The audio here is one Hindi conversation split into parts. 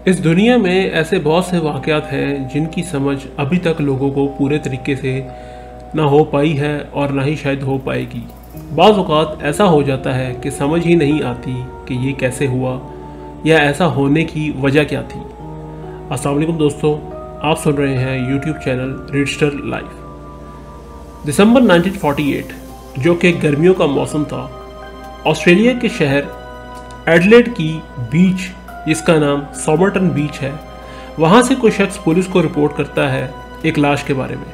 इस दुनिया में ऐसे बहुत से वाक़यात हैं जिनकी समझ अभी तक लोगों को पूरे तरीके से ना हो पाई है और ना ही शायद हो पाएगी। बाज़ औक़ात ऐसा हो जाता है कि समझ ही नहीं आती कि ये कैसे हुआ या ऐसा होने की वजह क्या थी। अस्सलाम वालेकुम दोस्तों, आप सुन रहे हैं यूट्यूब चैनल रीडस्टर लाइफ। दिसंबर 1948 जो कि गर्मियों का मौसम था, ऑस्ट्रेलिया के शहर एडलेड की बीच जिसका नाम सोमरटन बीच है, वहाँ से कोई शख्स पुलिस को रिपोर्ट करता है एक लाश के बारे में।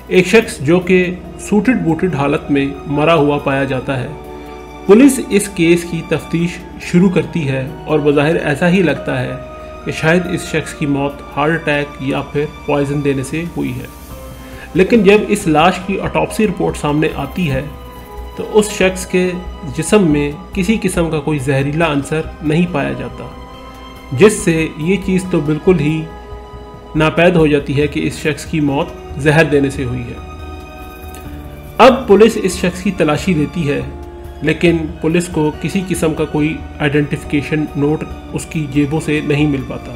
एक शख्स जो कि सूटेड बूटेड हालत में मरा हुआ पाया जाता है। पुलिस इस केस की तफ्तीश शुरू करती है और बज़ाहिर ऐसा ही लगता है कि शायद इस शख्स की मौत हार्ट अटैक या फिर पॉइजन देने से हुई है। लेकिन जब इस लाश की ऑटोप्सी रिपोर्ट सामने आती है तो उस शख्स के जिस्म में किसी किस्म का कोई जहरीला अंसर नहीं पाया जाता, जिससे ये चीज़ तो बिल्कुल ही नापैद हो जाती है कि इस शख्स की मौत जहर देने से हुई है। अब पुलिस इस शख्स की तलाशी लेती है, लेकिन पुलिस को किसी किस्म का कोई आइडेंटिफिकेशन नोट उसकी जेबों से नहीं मिल पाता।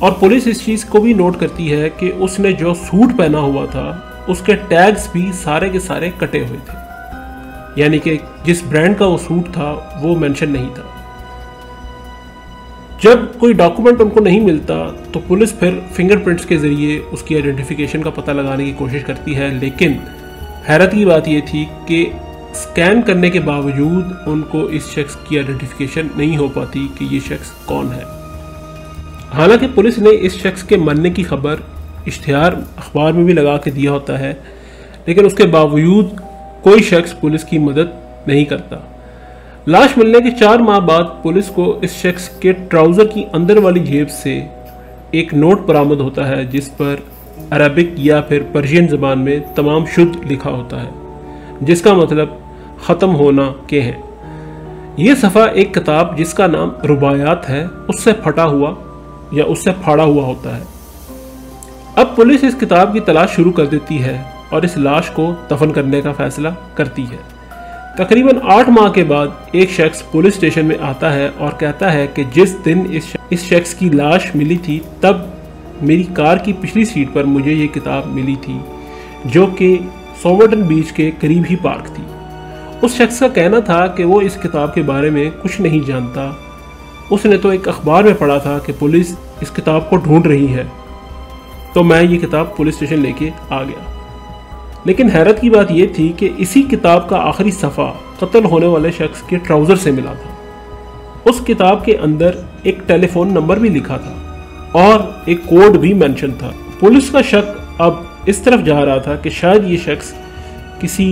और पुलिस इस चीज़ को भी नोट करती है कि उसने जो सूट पहना हुआ था उसके टैग्स भी सारे के सारे कटे हुए थे, यानी कि जिस ब्रांड का वो सूट था वो मेंशन नहीं था। जब कोई डॉक्यूमेंट उनको नहीं मिलता तो पुलिस फिर फिंगरप्रिंट्स के ज़रिए उसकी आइडेंटिफिकेशन का पता लगाने की कोशिश करती है, लेकिन हैरत की बात ये थी कि स्कैन करने के बावजूद उनको इस शख्स की आइडेंटिफिकेशन नहीं हो पाती कि ये शख्स कौन है। हालांकि पुलिस ने इस शख्स के मरने की खबर इश्तिहार अखबार में भी लगा के दिया होता है, लेकिन उसके बावजूद कोई शख्स पुलिस की मदद नहीं करता। लाश मिलने के 4 माह बाद पुलिस को इस शख्स के ट्राउज़र की अंदर वाली जेब से एक नोट बरामद होता है जिस पर अरबिक या फिर पर्शियन ज़बान में तमाम शुद्ध लिखा होता है, जिसका मतलब ख़त्म होना के हैं। ये सफ़ा एक किताब जिसका नाम रुबायात है उससे फटा हुआ या उससे फाड़ा हुआ होता है। अब पुलिस इस किताब की तलाश शुरू कर देती है और इस लाश को दफन करने का फैसला करती है। तकरीबन 8 माह के बाद एक शख्स पुलिस स्टेशन में आता है और कहता है कि जिस दिन इस शख्स की लाश मिली थी तब मेरी कार की पिछली सीट पर मुझे ये किताब मिली थी जो कि सोमरटन बीच के करीब ही पार्क थी। उस शख्स का कहना था कि वो इस किताब के बारे में कुछ नहीं जानता, उसने तो एक अखबार में पढ़ा था कि पुलिस इस किताब को ढूंढ रही है, तो मैं ये किताब पुलिस स्टेशन लेके आ गया। लेकिन हैरत की बात यह थी कि इसी किताब का आखिरी सफ़ा कत्ल होने वाले शख्स के ट्राउज़र से मिला था। उस किताब के अंदर एक टेलीफोन नंबर भी लिखा था और एक कोड भी मेंशन था। पुलिस का शक अब इस तरफ जा रहा था कि शायद ये शख्स किसी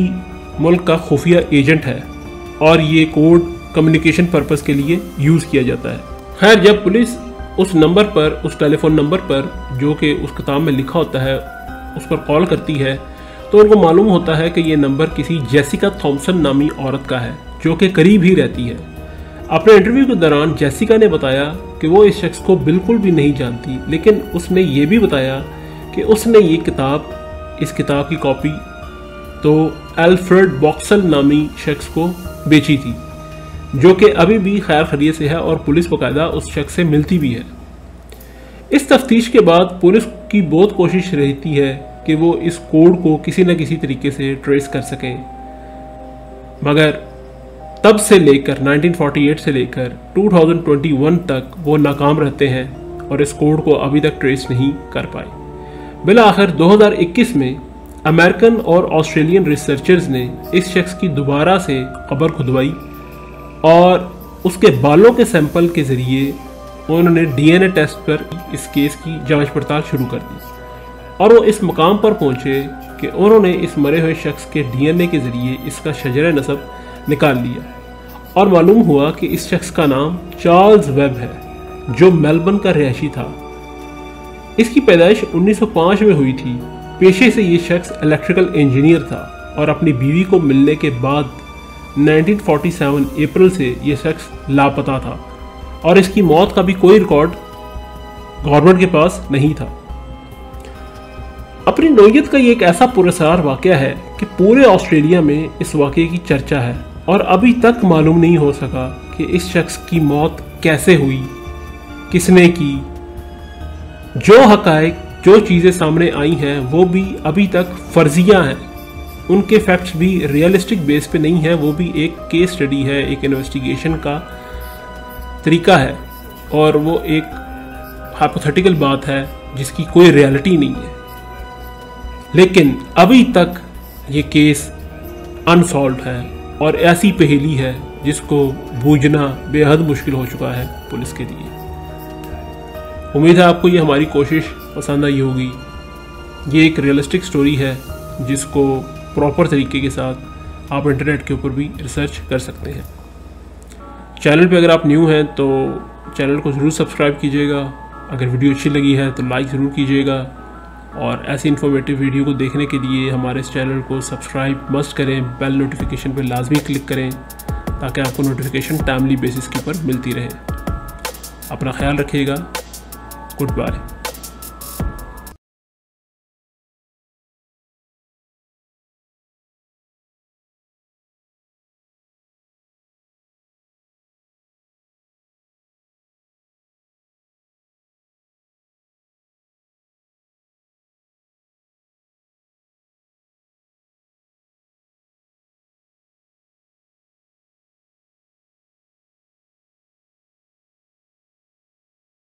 मुल्क का खुफिया एजेंट है और ये कोड कम्युनिकेशन पर्पस के लिए यूज़ किया जाता है। खैर, जब पुलिस उस नंबर पर, उस टेलीफोन नंबर पर जो कि उस किताब में लिखा होता है, उस पर कॉल करती है तो उनको मालूम होता है कि ये नंबर किसी जेसिका थॉम्सन नामी औरत का है जो कि करीब ही रहती है। अपने इंटरव्यू के दौरान जेसिका ने बताया कि वो इस शख्स को बिल्कुल भी नहीं जानती, लेकिन उसने ये भी बताया कि उसने ये इस किताब की कॉपी तो अल्फ्रेड बॉक्सल नामी शख्स को बेची थी, जो कि अभी भी खैर खैरियत से है और पुलिस बाकायदा उस शख्स से मिलती भी है। इस तफ्तीश के बाद पुलिस की बहुत कोशिश रहती है कि वो इस कोड को किसी न किसी तरीके से ट्रेस कर सके, मगर तब से लेकर 1948 से लेकर 2021 तक वो नाकाम रहते हैं और इस कोड को अभी तक ट्रेस नहीं कर पाए। बिला आखिर 2021 में अमेरिकन और ऑस्ट्रेलियन रिसर्चर्स ने इस शख्स की दोबारा से कब्र खुदवाई और उसके बालों के सैंपल के ज़रिए उन्होंने डीएनए टेस्ट पर इस केस की जांच पड़ताल शुरू कर दी और वो इस मकाम पर पहुंचे कि उन्होंने इस मरे हुए शख्स के डीएनए के ज़रिए इसका शजर नसब निकाल लिया और मालूम हुआ कि इस शख्स का नाम चार्ल्स वेब है जो मेलबर्न का रहायशी था। इसकी पैदाइश 1905 में हुई थी। पेशे से ये शख्स इलेक्ट्रिकल इंजीनियर था और अपनी बीवी को मिलने के बाद 1947 अप्रैल से ये शख्स लापता था और इसकी मौत का भी कोई रिकॉर्ड गवर्नमेंट के पास नहीं था। अपनी नौयत का ये एक ऐसा पुरस्कार वाक़या है कि पूरे ऑस्ट्रेलिया में इस वाक़े की चर्चा है और अभी तक मालूम नहीं हो सका कि इस शख्स की मौत कैसे हुई किसने की, जो हकायक जो चीज़ें सामने आई हैं वो भी अभी तक फर्जियां हैं, उनके फैक्ट्स भी रियलिस्टिक बेस पे नहीं है, वो भी एक केस स्टडी है, एक इन्वेस्टिगेशन का तरीका है और वो एक हाइपोथेटिकल बात है जिसकी कोई रियलिटी नहीं है। लेकिन अभी तक ये केस अनसॉल्व्ड है और ऐसी पहेली है जिसको बूझना बेहद मुश्किल हो चुका है पुलिस के लिए। उम्मीद है आपको ये हमारी कोशिश पसंद आई होगी। ये एक रियलिस्टिक स्टोरी है जिसको प्रॉपर तरीके के साथ आप इंटरनेट के ऊपर भी रिसर्च कर सकते हैं। चैनल पे अगर आप न्यू हैं तो चैनल को ज़रूर सब्सक्राइब कीजिएगा। अगर वीडियो अच्छी लगी है तो लाइक ज़रूर कीजिएगा और ऐसी इन्फॉर्मेटिव वीडियो को देखने के लिए हमारे इस चैनल को सब्सक्राइब मस्ट करें, बेल नोटिफिकेशन पर लाजमी क्लिक करें ताकि आपको नोटिफिकेशन टाइमली बेसिस के ऊपर मिलती रहे। अपना ख्याल रखिएगा। Good bye.